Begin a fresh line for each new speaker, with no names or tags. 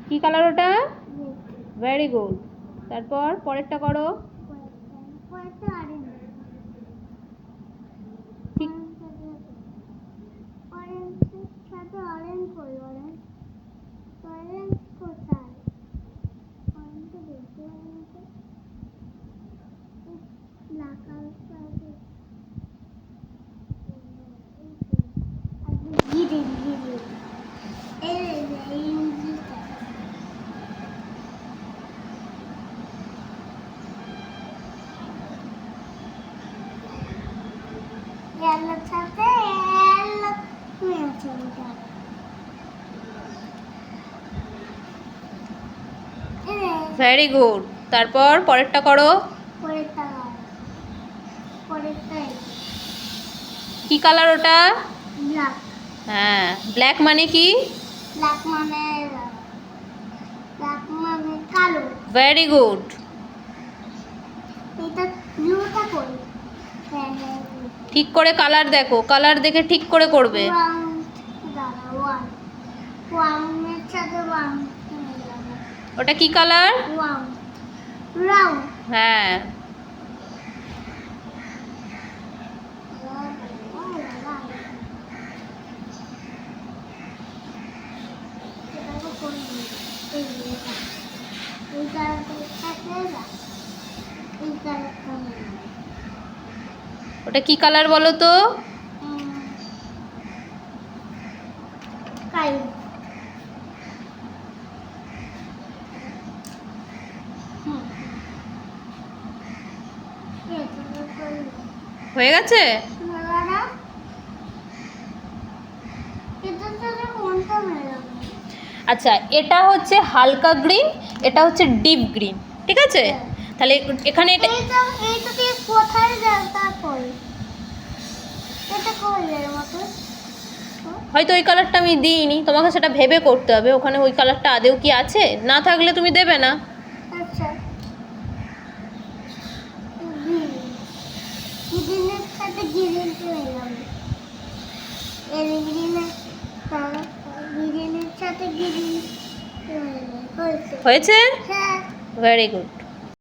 কি কালার ওটা? Very good. তারপর পরেরটা করো। Very good. তারপর পরেরটা করো। কি কালার ওটা? ব্ল্যাক। হ্যাঁ, ব্ল্যাক মানে কি? ব্ল্যাক মানে কালো। Very good. এটা ব্লুটা করি। ঠিক করে কালার দেখো, কালার দেখে ঠিক করে করবে। ওটা কি কালার? হ্যাঁ। ওটা কি কালার বলো তো? হয়ে গেছে? আচ্ছা, এটা হচ্ছে হালকা গ্রিন, এটা হচ্ছে ডিপ গ্রিন, ঠিক আছে? তাহলে এখানে এটা হয়তো ওই কালারটা আমি দিইনি, তোমাকে সেটা ভেবে করতে হবে। ওখানে ওই কালারটা আদেও কি আছে, না থাকলে তুমি দেবে না। আচ্ছা, হয়েছে? Very good.